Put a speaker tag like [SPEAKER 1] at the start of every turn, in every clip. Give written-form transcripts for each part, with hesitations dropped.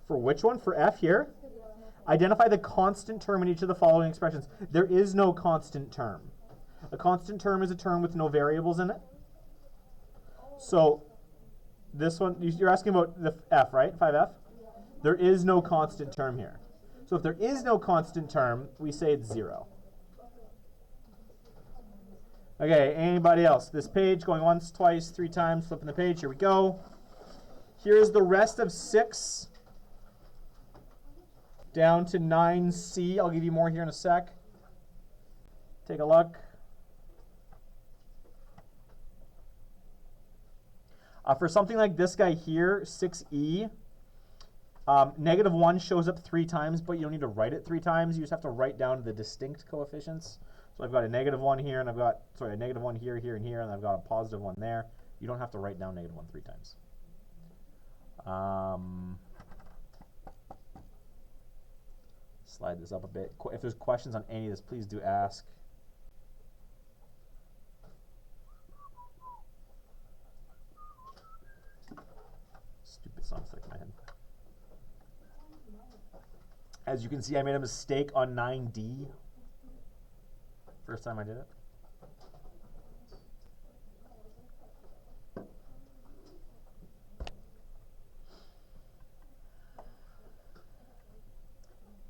[SPEAKER 1] For which one? For F here? Identify the constant term in each of the following expressions. There is no constant term. A constant term is a term with no variables in it. So this one, you're asking about the F, right? 5F? There is no constant term here. So if there is no constant term, we say it's 0. Okay, anybody else? This page, going once, twice, 3 times, flipping the page. Here we go. Here's the rest of 6 down to 9C. I'll give you more here in a sec. Take a look. For something like this guy here, 6E, -1 shows up 3 times, but you don't need to write it 3 times. You just have to write down the distinct coefficients. So I've got a -1 here, and I've got, sorry, a -1 here, here, and here, and I've got a +1 there. You don't have to write down -1 3 times. Slide this up a bit. If there's questions on any of this, please do ask. Stupid song stuck in my head. As you can see, I made a mistake on 9D. First time I did it.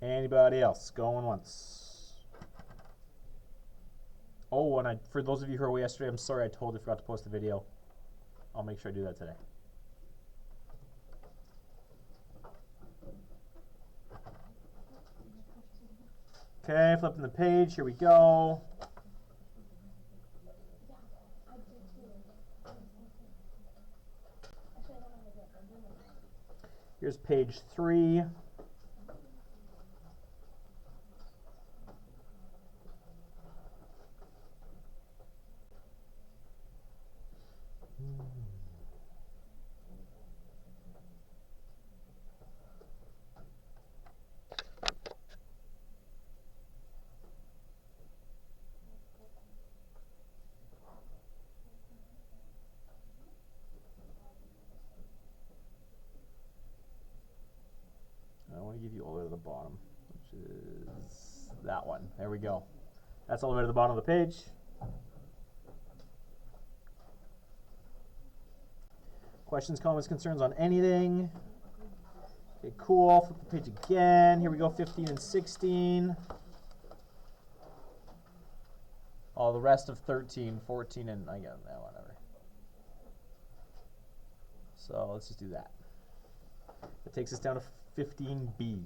[SPEAKER 1] Anybody else? Going once. Oh, and for those of you who were away yesterday, I'm sorry I totally forgot to post the video. I'll make sure I do that today. Okay, flipping the page. Here we go. Here's page 3. I want to give you all the way to the bottom, which is that one. There we go. That's all the way to the bottom of the page. Questions, comments, concerns on anything? Okay, cool. Flip the page again. Here we go, 15 and 16. All the rest of 13, 14, and I got that, whatever. So let's just do that. That takes us down to 15B.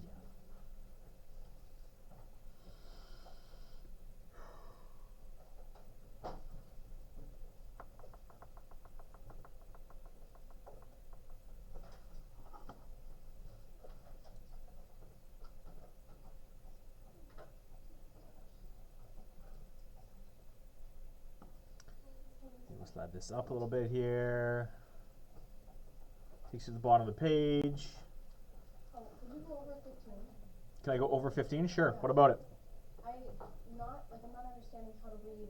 [SPEAKER 1] We'll slide this up a little bit here. Takes you to the bottom of the page.
[SPEAKER 2] Oh, can you go over 15?
[SPEAKER 1] Can I go over 15? Sure. What about it?
[SPEAKER 2] I'm not understanding how to read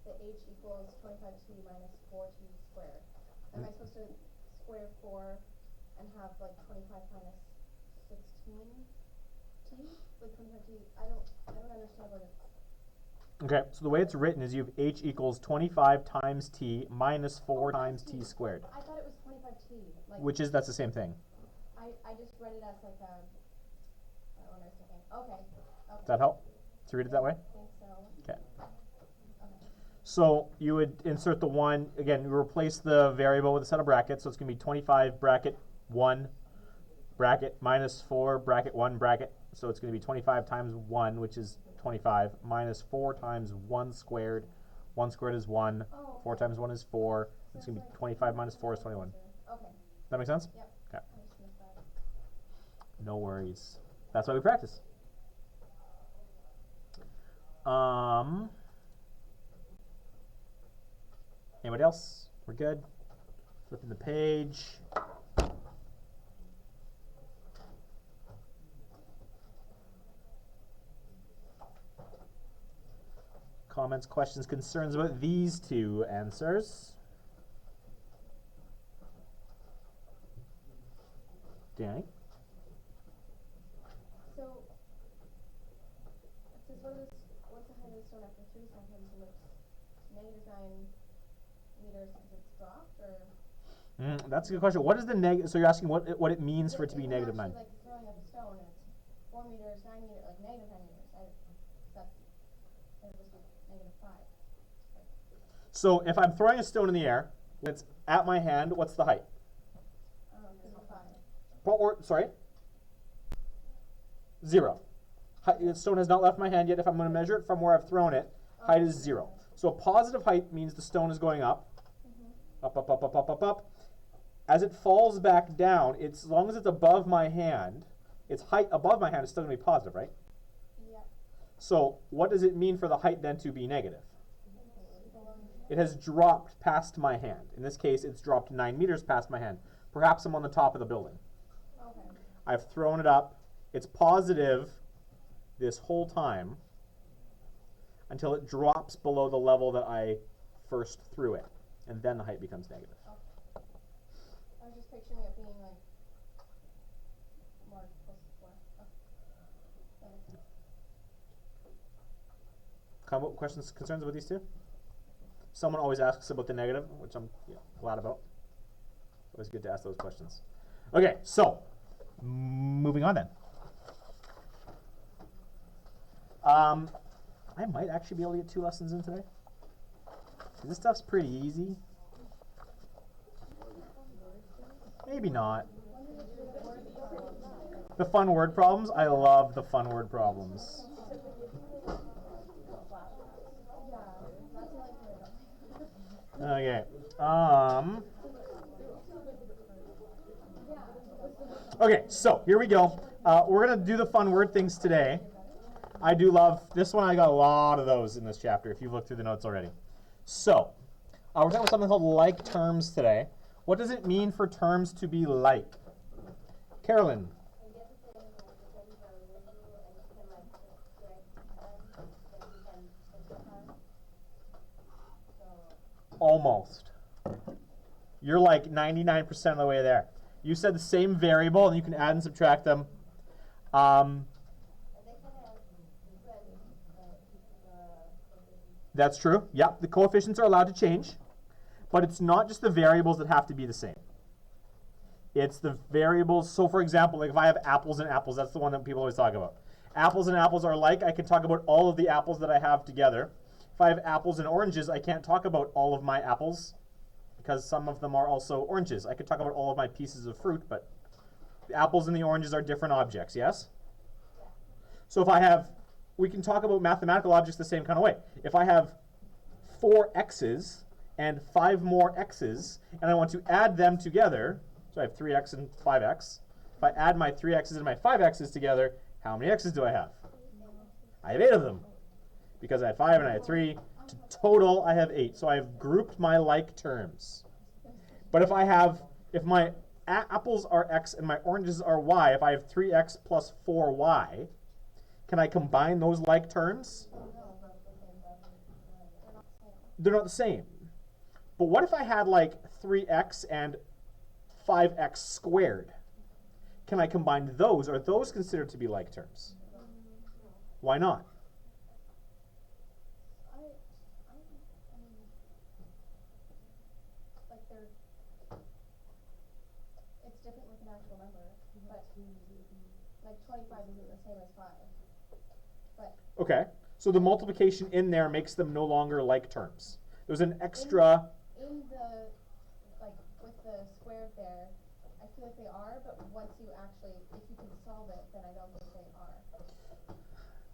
[SPEAKER 2] the h equals 25t minus 4t squared. Am I supposed to square 4 and have like 25 minus 16t? Like 25t? I don't understand what it's.
[SPEAKER 1] Okay, so the way it's written is you have h equals 25 times t minus 4 times t squared.
[SPEAKER 2] I thought it was 25t. Like,
[SPEAKER 1] Which is, that's the same thing.
[SPEAKER 2] I just read it as like a, I don't understand. Okay.
[SPEAKER 1] Does that help to read it that way?
[SPEAKER 2] I think so.
[SPEAKER 1] Okay.
[SPEAKER 2] Okay.
[SPEAKER 1] So you would insert the 1, again, you replace the variable with a set of brackets, so it's going to be 25 bracket 1 bracket minus 4 bracket 1 bracket. So it's going to be 25 times 1, which is 25, minus 4 times 1 squared. 1 squared is 1.
[SPEAKER 2] Oh,
[SPEAKER 1] 4 times 1 is 4.
[SPEAKER 2] So
[SPEAKER 1] It's going to be
[SPEAKER 2] like
[SPEAKER 1] 25 minus 4 is 21.
[SPEAKER 2] Okay.
[SPEAKER 1] That make sense?
[SPEAKER 2] Yep.
[SPEAKER 1] Okay.
[SPEAKER 2] I just missed that.
[SPEAKER 1] No worries. That's why we practice. Anybody else? We're good. Flipping the page. Comments, questions, concerns about these two answers? Danny?
[SPEAKER 2] So, it says what's the height of the stone after 3 seconds, and it's -9 meters because it's dropped, or?
[SPEAKER 1] That's a good question. What is the negative? So you're asking what it means for it to be
[SPEAKER 2] I'm
[SPEAKER 1] -9.
[SPEAKER 2] actually, like, throwing up a stone, and it's 4 meters, 9 meters, like -9 meters. That would just be -5.
[SPEAKER 1] So if I'm throwing a stone in the air, when it's at my hand, what's the height?
[SPEAKER 2] 5.
[SPEAKER 1] Sorry? 0. The stone has not left my hand yet. If I'm going to measure it from where I've thrown it, height is 0. So a positive height means the stone is going up. Up, up, up, up, up, up, up. As it falls back down, as long as it's above my hand, its height above my hand is still going to be positive, right?
[SPEAKER 2] Yep.
[SPEAKER 1] So what does it mean for the height then to be negative? It has dropped past my hand. In this case, it's dropped 9 meters past my hand. Perhaps I'm on the top of the building.
[SPEAKER 2] Okay.
[SPEAKER 1] I've thrown it up. It's positive this whole time until it drops below the level that I first threw it. And then the height becomes negative.
[SPEAKER 2] Okay. I was just picturing it being like more close to 4. Oh. That makes sense.
[SPEAKER 1] Questions, concerns about these two? Someone always asks about the negative, which I'm glad about. It's always good to ask those questions. Okay, so moving on then. I might actually be able to get 2 lessons in today. This stuff's pretty easy. Maybe not. The fun word problems? I love the fun word problems. Okay. Okay, so here we go. We're going to do the fun word things today. I do love this one. I got a lot of those in this chapter if you've looked through the notes already. So, we're talking about something called like terms today. What does it mean for terms to be like? Carolyn. Almost. You're like 99% of the way there. You said the same variable, and you can add and subtract them. That's true. Yep, the coefficients are allowed to change. But it's not just the variables that have to be the same. It's the variables. So, for example, like if I have apples and apples, that's the one that people always talk about. Apples and apples are like. I can talk about all of the apples that I have together. If I have apples and oranges, I can't talk about all of my apples because some of them are also oranges. I could talk about all of my pieces of fruit, but the apples and the oranges are different objects, yes? So if I have, we can talk about mathematical objects the same kind of way. If I have 4 x's and 5 more x's, and I want to add them together, so I have 3x and 5x. If I add my 3x's and my 5x's together, how many x's do I have? I have 8 of them. Because I had 5 and I had 3. Total, I have 8. So I have grouped my like terms. But if my apples are x and my oranges are y, if I have 3x plus 4y, can I combine those like terms? They're not the same. But what if I had like 3x and 5x squared? Can I combine those? Are those considered to be like terms? Why not?
[SPEAKER 2] It's different with an actual number, but like 25 isn't the same as 5. But
[SPEAKER 1] okay, so the multiplication in there makes them no longer like terms. There's an extra.
[SPEAKER 2] In the, like with the squared there, I feel like they are, but once you actually, if you can solve it, then I don't think they are.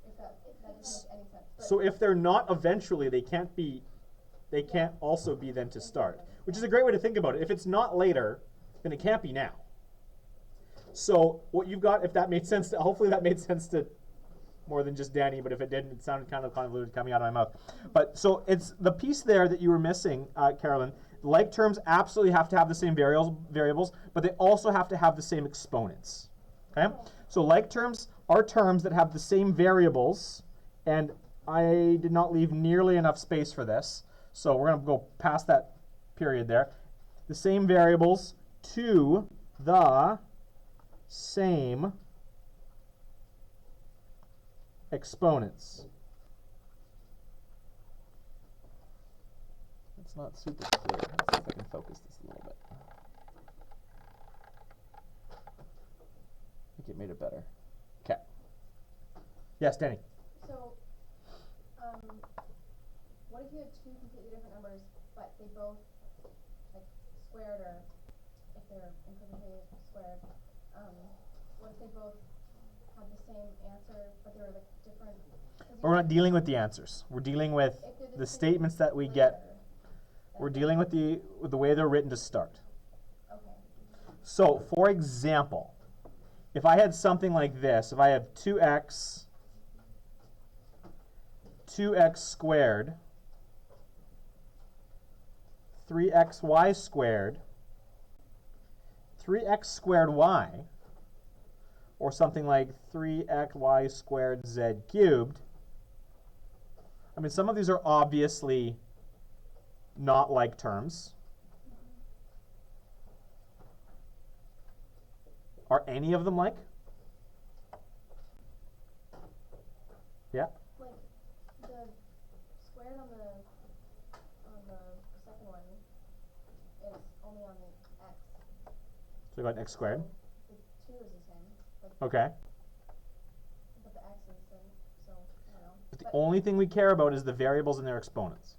[SPEAKER 2] If that doesn't make any sense. But
[SPEAKER 1] So if they're not eventually, they can't be. They can't also be then to start, which is a great way to think about it. If it's not later, then it can't be now. So what you've got, if that made sense, hopefully that made sense to more than just Danny, but if it didn't, it sounded kind of convoluted coming out of my mouth. But so it's the piece there that you were missing, Carolyn. Like terms absolutely have to have the same variables, but they also have to have the same exponents. Okay? So like terms are terms that have the same variables, and I did not leave nearly enough space for this, so we're going to go past that period there. The same variables to the same exponents. It's not super clear. Let's see if I can focus this a little bit. I think it made it better. Okay. Yes, Danny.
[SPEAKER 2] So, what if you had two completely different numbers, but they both, like, squared, or if they're infinitely squared, what if they both had the same answer, but they were, like, different?
[SPEAKER 1] We're not dealing with the answers. We're dealing with the statements that we get. We're dealing with the way they're written to start.
[SPEAKER 2] Okay.
[SPEAKER 1] So, for example, if I had something like this, if I have 2x squared, 3xy squared, 3x squared y, or something like 3xy squared z cubed, I mean, some of these are obviously not like terms. Are any of them like? Yeah?
[SPEAKER 2] Like, the squared on the second one is only on the x.
[SPEAKER 1] So we got x squared.
[SPEAKER 2] The 2 is the same. Like,
[SPEAKER 1] Okay.
[SPEAKER 2] but the x is the same, so I don't know.
[SPEAKER 1] But the only thing we care about is the variables and their exponents.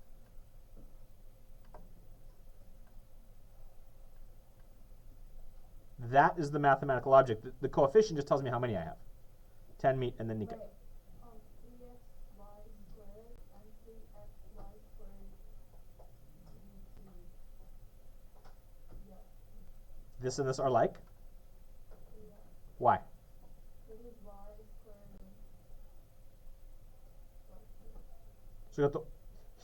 [SPEAKER 1] That is the mathematical object. The coefficient just tells me how many I have. 10 meet, and then Nika.
[SPEAKER 2] Right.
[SPEAKER 3] 3xy squared and 3xy squared. Yeah.
[SPEAKER 1] This and this are like?
[SPEAKER 3] Yeah.
[SPEAKER 1] Why?
[SPEAKER 3] This is y squared and y squared.
[SPEAKER 1] So we got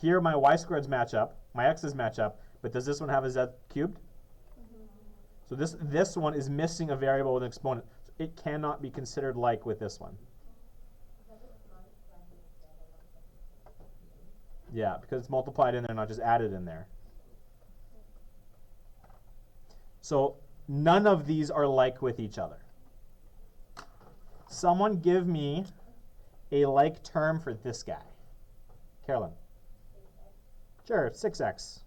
[SPEAKER 1] here my y squareds match up, my x's match up, but does this one have a z cubed? So this one is missing a variable with an exponent. So it cannot be considered like with this one. Yeah, because it's multiplied in there, not just added in there. So none of these are like with each other. Someone give me a like term for this guy. Carolyn. Sure, 6x.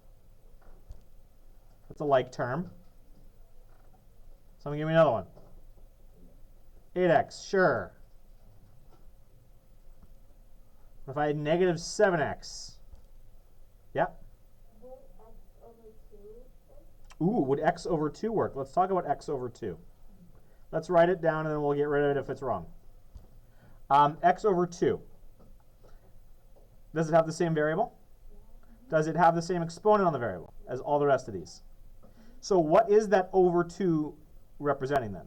[SPEAKER 1] That's a like term. Someone give me another one. 8x, sure. What if I had negative 7x? Yep.
[SPEAKER 3] Would x over 2 work?
[SPEAKER 1] Ooh, would x over 2 work? Let's talk about x over 2. Let's write it down and then we'll get rid of it if it's wrong. X over 2. Does it have the same variable? Does it have the same exponent on the variable as all the rest of these? So what is that over 2 representing then?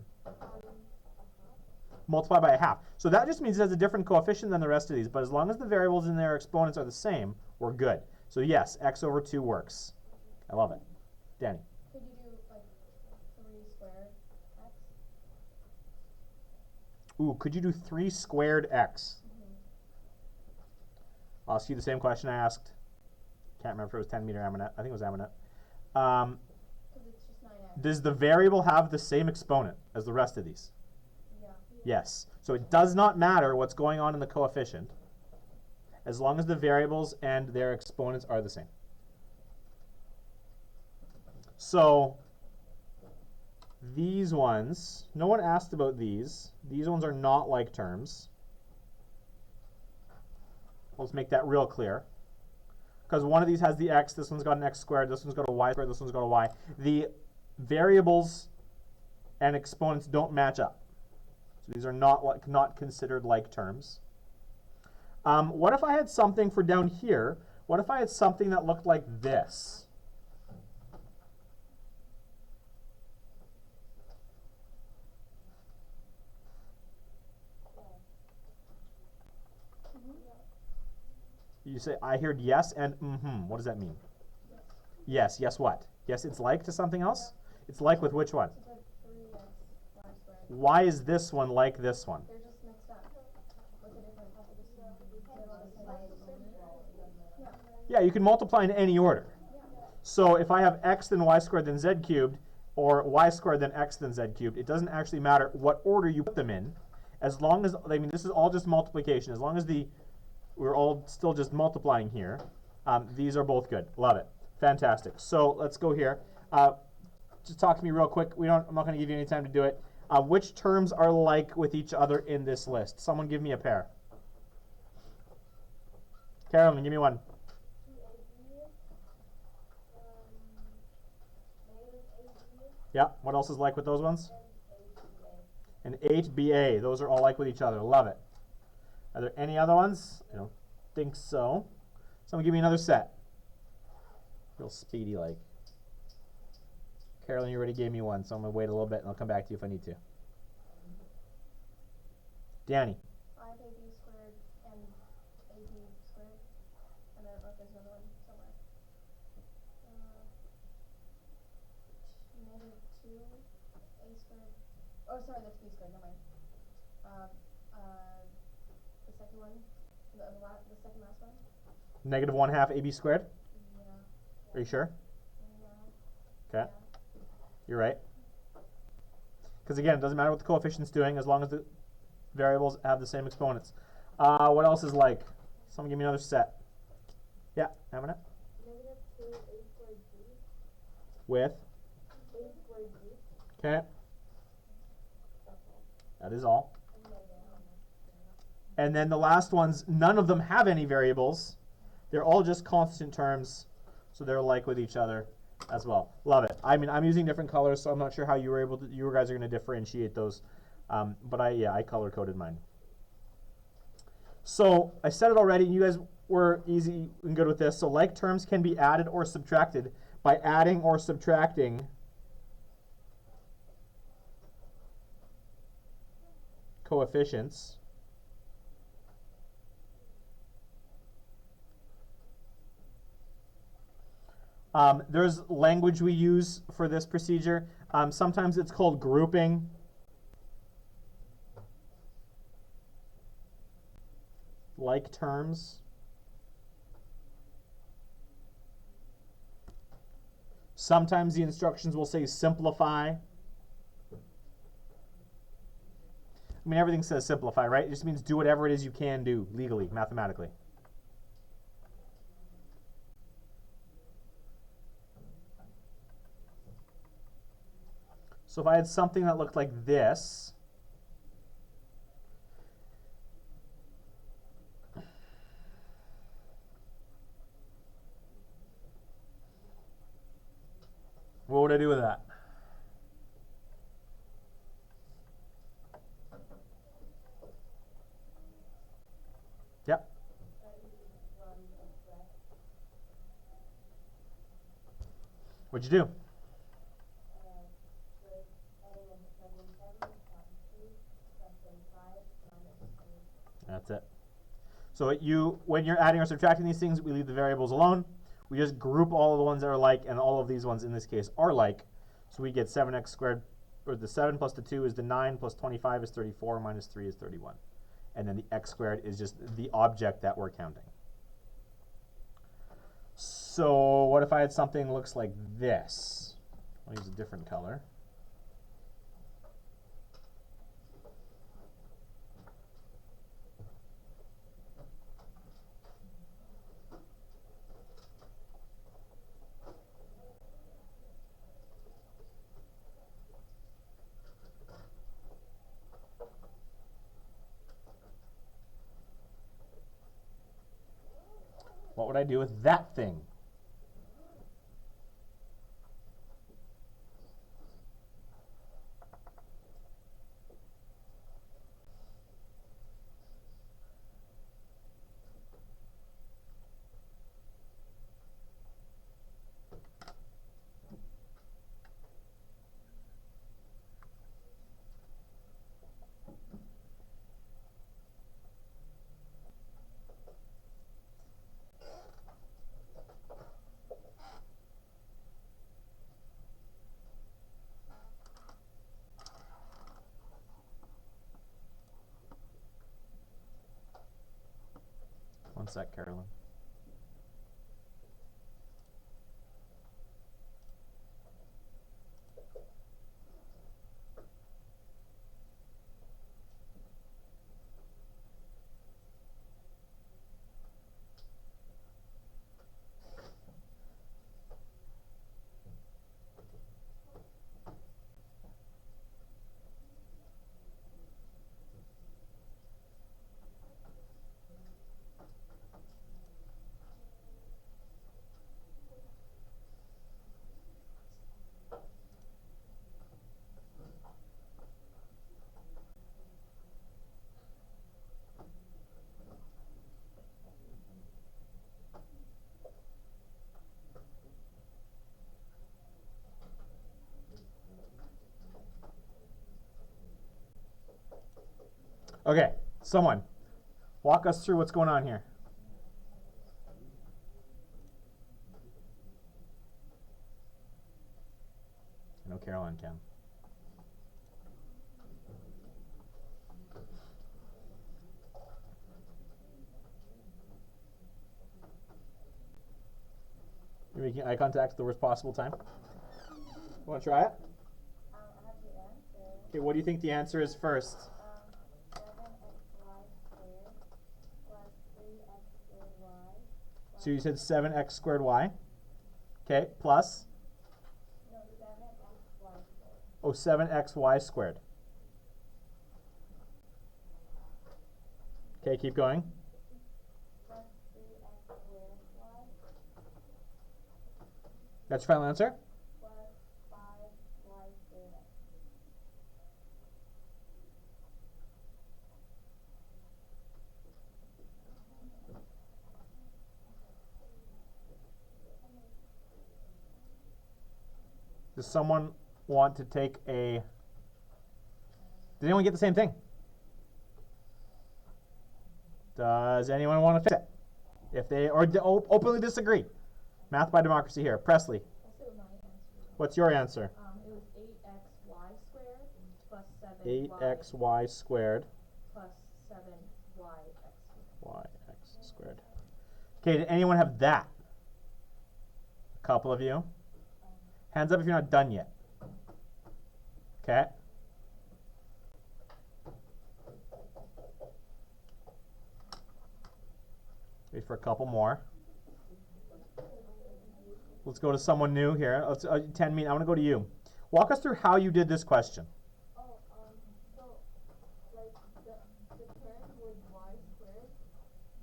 [SPEAKER 1] Multiply by a half. So that just means it has a different coefficient than the rest of these, but as long as the variables and their exponents are the same, we're good. So yes, x over 2 works. I love it. Danny.
[SPEAKER 2] Could you do, like, 3 squared x?
[SPEAKER 1] Ooh, could you do 3 squared x? I'll ask you the same question I asked. Can't remember if it was 10 meter Aminette. I think it was Aminette.
[SPEAKER 2] Because it's just 9x.
[SPEAKER 1] Does the variable have the same exponent as the rest of these?
[SPEAKER 2] Yeah.
[SPEAKER 1] Yes. So it does not matter what's going on in the coefficient as long as the variables and their exponents are the same. So these ones, no one asked about these. These ones are not like terms. Let's make that real clear. Because one of these has the x, this one's got an x squared, this one's got a y squared, this one's got a y. The variables and exponents don't match up. So these are not considered like terms. What if I had something for down here? What if I had something that looked like this? You say, I heard yes and mm-hmm. What does that mean? Yes. Yes what? Yes, it's like to something else? It's like with which one?
[SPEAKER 2] It's like 3x y squared.
[SPEAKER 1] Why is this one like this one?
[SPEAKER 2] They're just mixed up with a different
[SPEAKER 1] Yeah, you can multiply in any order. So if I have x then y squared then z cubed, or y squared then x then z cubed, it doesn't actually matter what order you put them in, as long as, I mean, this is all just multiplication. As long as we're all still just multiplying here, these are both good. Love it. Fantastic. So let's go here. Just talk to me real quick. I'm not going to give you any time to do it. Which terms are like with each other in this list? Someone give me a pair. Carolyn, give me one.
[SPEAKER 3] 2ab, -ab,
[SPEAKER 1] Yeah. What else is like with those ones?
[SPEAKER 3] and
[SPEAKER 1] And 8ba. Those are all like with each other. Love it. Are there any other ones? I don't think so. Someone give me another set. Real speedy like. Carolyn, you already gave me one, so I'm going to wait a little bit and I'll come back to you if I need to. Danny.
[SPEAKER 2] 5ab squared and ab squared. And I don't know if there's another one somewhere. -2a squared. Oh, sorry, that's b squared. Never mind. The second one, the second last one.
[SPEAKER 1] -1/2 ab squared.
[SPEAKER 2] Yeah.
[SPEAKER 1] Are you sure?
[SPEAKER 2] Yeah.
[SPEAKER 1] Okay. You're right. Because again, it doesn't matter what the coefficient's doing as long as the variables have the same exponents. What else is like? Someone give me another set. Yeah, having it.
[SPEAKER 3] -2a squared b,
[SPEAKER 1] With.
[SPEAKER 3] a squared b,
[SPEAKER 1] Okay.
[SPEAKER 3] that's all.
[SPEAKER 1] That is all.
[SPEAKER 3] And then,
[SPEAKER 1] And then the last ones, none of them have any variables. They're all just constant terms, so they're like with each other as well. Love it. I mean, I'm using different colors, so I'm not sure how you guys are going to differentiate those. But I color coded mine. So I said it already, and you guys were easy and good with this. So like terms can be added or subtracted by adding or subtracting coefficients. There's language we use for this procedure. Sometimes it's called grouping. Like terms. Sometimes the instructions will say simplify. I mean, everything says simplify, right? It just means do whatever it is you can do legally, mathematically. So if I had something that looked like this, what would I do with that? Yep. What'd you do? That's it. So when you're adding or subtracting these things, we leave the variables alone. We just group all of the ones that are like, and all of these ones in this case are like. So we get 7x squared, or the 7 plus the 2 is the 9, plus 25 is 34, minus 3 is 31. And then the x squared is just the object that we're counting. So what if I had something that looks like this? I'll use a different color. What would I do with that thing? One sec, Carolyn. Okay, someone, walk us through what's going on here. I know Caroline can. You're making eye contact at the worst possible time. Want to try it?
[SPEAKER 3] I have the answer.
[SPEAKER 1] Okay, what do you think the answer is first?
[SPEAKER 3] 7xy squared plus 3x squared y.
[SPEAKER 1] So you said 7x squared y. Okay, plus?
[SPEAKER 3] No, 7xy squared.
[SPEAKER 1] Oh, 7xy squared. Okay, keep going.
[SPEAKER 3] Plus 3x squared y
[SPEAKER 1] That's your final answer?
[SPEAKER 3] plus 5y squared x.
[SPEAKER 1] Does someone want to take a... Did anyone get the same thing? Does anyone want to fix it? If they openly disagree. Math by democracy here. Presley,
[SPEAKER 2] I'll say what my answer is.
[SPEAKER 1] what's your answer?
[SPEAKER 2] It was 8xy squared plus 7y
[SPEAKER 1] 8xy squared
[SPEAKER 2] plus 7yx.
[SPEAKER 1] yx squared. Okay, did anyone have that? A couple of you. Hands up if you're not done yet. Okay. Wait for a couple more. Let's go to someone new here. Let's 10 minutes. I want to go to you. Walk us through how you did this question.
[SPEAKER 3] Oh, so, like, the term with y squared,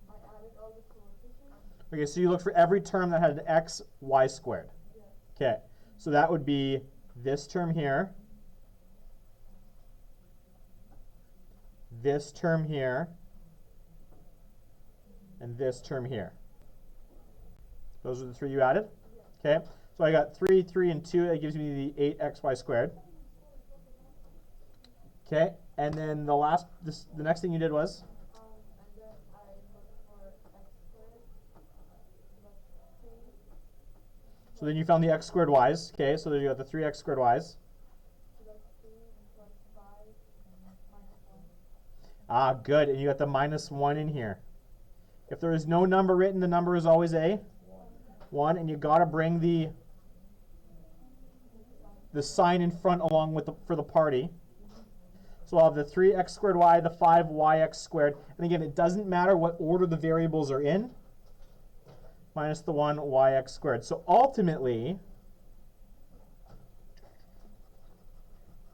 [SPEAKER 3] I added all the coefficients.
[SPEAKER 1] Okay, so you look for every term that had an x, y squared.
[SPEAKER 3] Yes.
[SPEAKER 1] Okay, so that would be this term here, this term here, and this term here. Those are the three you added? Okay, so I got 3, 3, and 2. That gives me the 8xy squared. Okay, and then the next thing you did was?
[SPEAKER 3] And then I looked for x squared plus 3.
[SPEAKER 1] So then you found the x squared y's. Okay, so there you got the 3x squared y's.
[SPEAKER 3] Plus 3 plus 5 minus 1.
[SPEAKER 1] Ah, good, and you got the -1 in here. If there is no number written, the number is always a 1, and you got to bring the sign in front along with for the party. So I'll have the 3x squared y, the 5yx squared, and again, it doesn't matter what order the variables are in, minus the 1yx squared. So ultimately,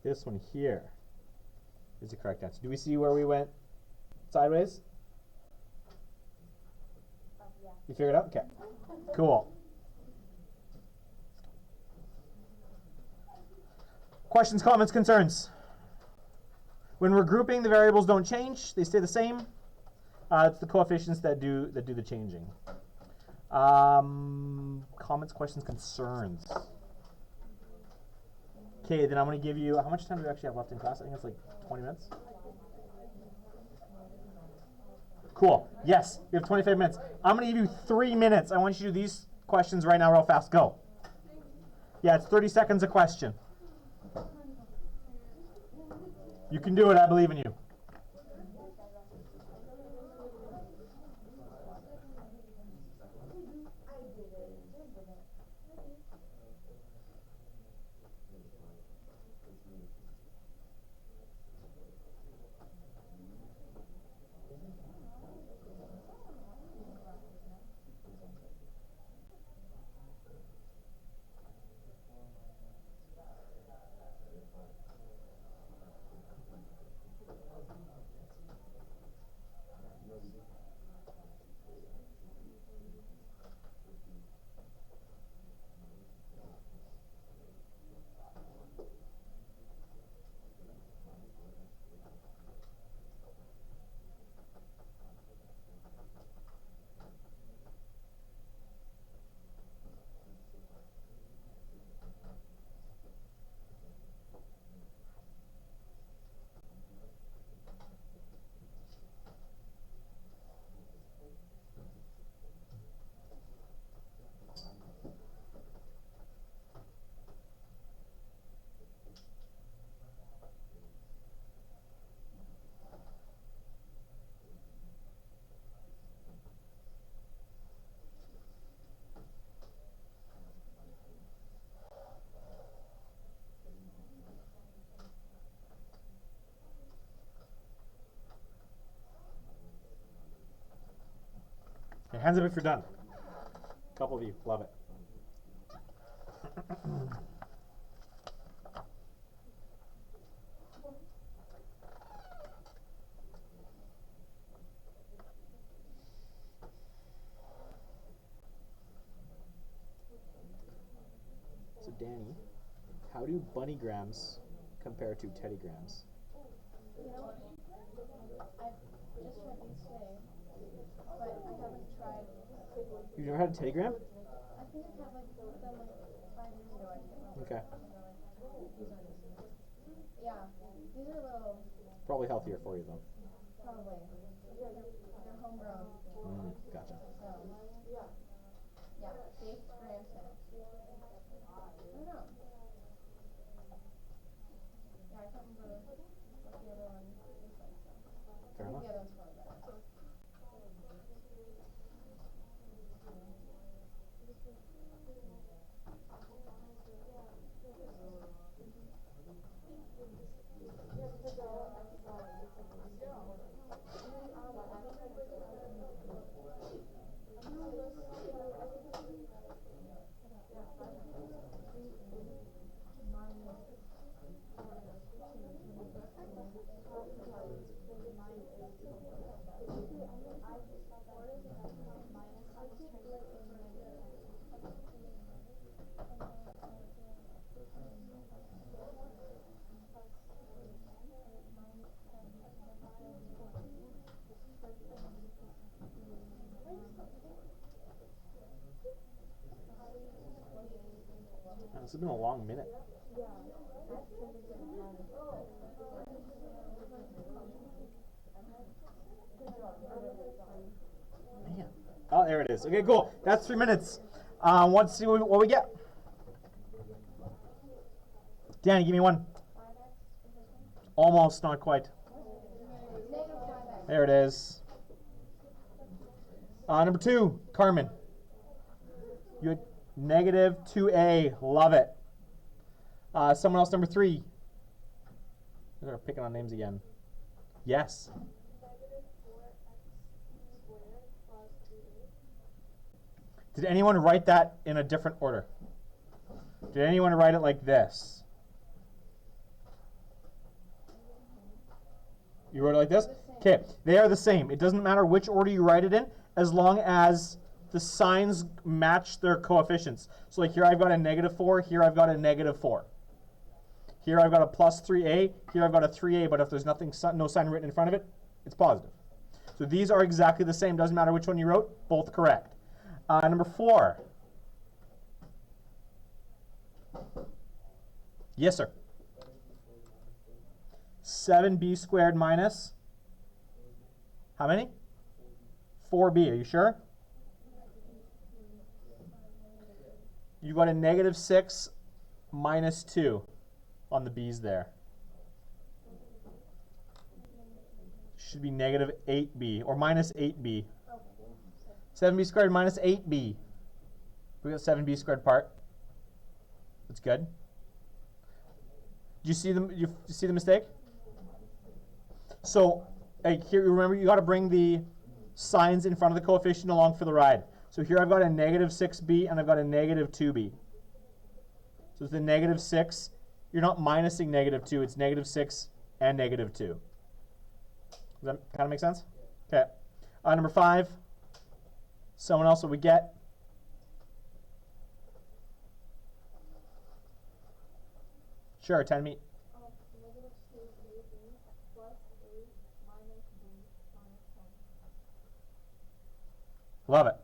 [SPEAKER 1] this one here is the correct answer. Do we see where we went sideways?
[SPEAKER 3] Yeah.
[SPEAKER 1] You figured it out? Okay. Cool. Questions, comments, concerns? When we're grouping, the variables don't change; they stay the same. It's the coefficients that do the changing. Comments, questions, concerns. Okay, then I'm going to give you. How much time do we actually have left in class? I think it's like 20 minutes. Cool. Yes, we have 25 minutes. I'm going to give you 3 minutes. I want you to do these questions right now real fast. Go. Yeah, it's 30 seconds a question. You can do it. I believe in you. Okay, hands up if you're done. A couple of you, love it. So Danny, how do bunnygrams compare to teddygrams?
[SPEAKER 2] You know, I've just tried these today, but I haven't tried.
[SPEAKER 1] You've never had a teddygram?
[SPEAKER 2] I think I've had like them like 5 years ago. I can't remember.
[SPEAKER 1] Okay.
[SPEAKER 2] Yeah, these are a little
[SPEAKER 1] Probably healthier for you though.
[SPEAKER 2] probably. They're homegrown.
[SPEAKER 1] Gotcha.
[SPEAKER 2] So yeah, baked graham snaps. I don't know. Yeah, I can't remember what the other one is like. So.
[SPEAKER 1] Fair
[SPEAKER 2] I think
[SPEAKER 1] enough.
[SPEAKER 2] the other one's probably better.
[SPEAKER 1] This has been a long minute. Man. Oh, there it is. Okay, cool. That's 3 minutes. Let's see what we get. Danny, give me one. Almost, not quite. There it is. Number 2, Carmen. You had negative 2a. Love it. Someone else, number 3. They're picking on names again. Yes. Did anyone write that in a different order? Did anyone write it like this? You wrote it like this? Okay, they are the same. It doesn't matter which order you write it in, as long as the signs match their coefficients. So like here I've got a negative 4, here I've got a negative 4. Here I've got a plus 3a, here I've got a 3a, but if there's no sign written in front of it, it's positive. So these are exactly the same. Doesn't matter which one you wrote, both correct. Number 4. Yes, sir. 7b squared minus, how many? 4b, are you sure? You got a negative 6 minus 2 on the b's there. Should be negative 8b, or minus 8b. 7b squared minus 8b. We got 7b squared part. That's good. Do you see the mistake? So here, remember, you got to bring the signs in front of the coefficient along for the ride. So here I've got a negative 6b and I've got a negative 2b. So it's the negative 6. You're not minusing negative 2. It's negative 6 and negative 2. Does that kind of make sense? Okay. Number 5. Someone else, what we get? Sure, 10 meet.
[SPEAKER 3] Negative 2ab plus a minus b minus 10.
[SPEAKER 1] Love it.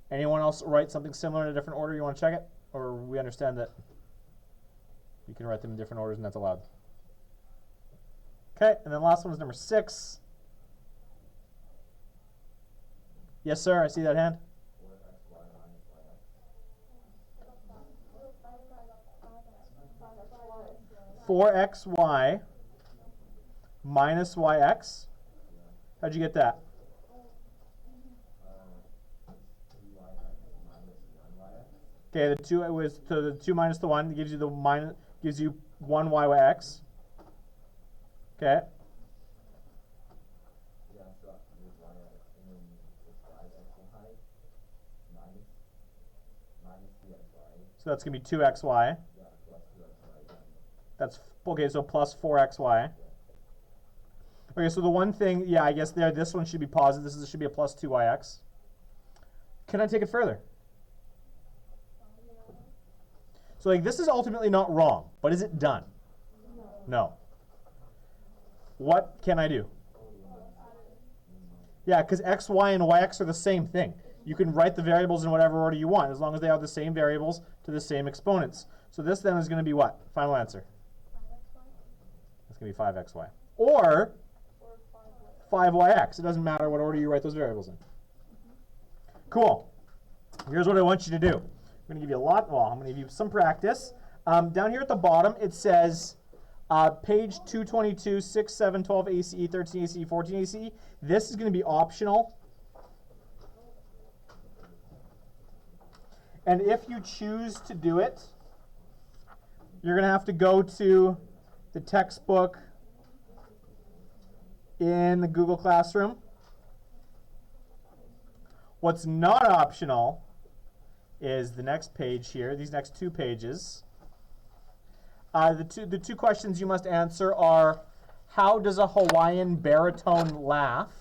[SPEAKER 1] Anyone else write something similar in a different order? You want to check it? Or we understand that you can write them in different orders and that's allowed. Okay, and then last one is number 6. Yes, sir, I see that hand. 4xy minus yx. How'd you get that? Okay, the 2 was so the 2 minus the 1 gives you the minus, gives you 1 yx. Okay. So that's going to be 2xy. That's, okay, so plus 4xy. Okay, so the one thing, yeah, I guess there, this one should be positive. This should be a plus 2yx. Can I take it further? So like this is ultimately not wrong, but is it done? No. What can I do? Yeah, because x, y, and yx are the same thing. You can write the variables in whatever order you want, as long as they are the same variables to the same exponents. So this then is going to be what? Final answer. It's going to be 5xy. Or 5yx. It doesn't matter what order you write those variables in. Cool. Here's what I want you to do. I'm going to give you a lot. Well, I'm going to give you some practice. Down here at the bottom, it says page 222, 6, 7, 12 ACE, 13 ACE, 14 ACE. This is going to be optional. And if you choose to do it, you're going to have to go to the textbook in the Google Classroom. What's not optional is the next page here, these next 2 pages. The two questions you must answer are, how does a Hawaiian baritone laugh?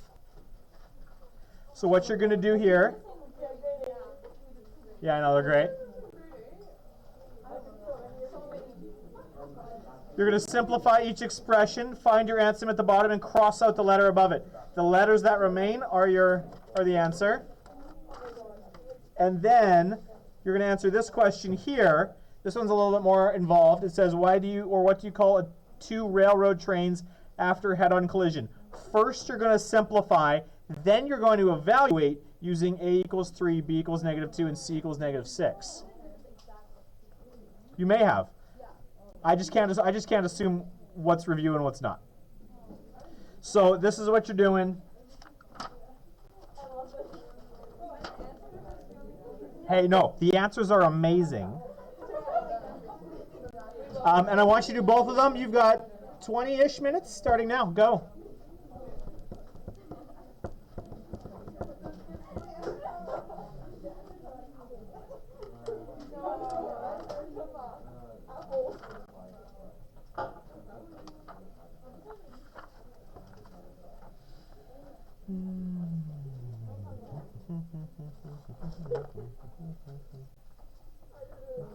[SPEAKER 1] So what you're going to do here, yeah, I know, they're great. You're going to simplify each expression, find your answer at the bottom, and cross out the letter above it. The letters that remain are the answer. And then you're going to answer this question here. This one's a little bit more involved. It says, what do you call 2 railroad trains after head-on collision? First, you're going to simplify. Then you're going to evaluate using a equals 3, b equals -2, and c equals -6. You may have. I just can't assume what's review and what's not. So this is what you're doing. Hey, no, the answers are amazing. And I want you to do both of them. You've got 20-ish minutes starting now. Go.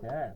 [SPEAKER 1] Okay.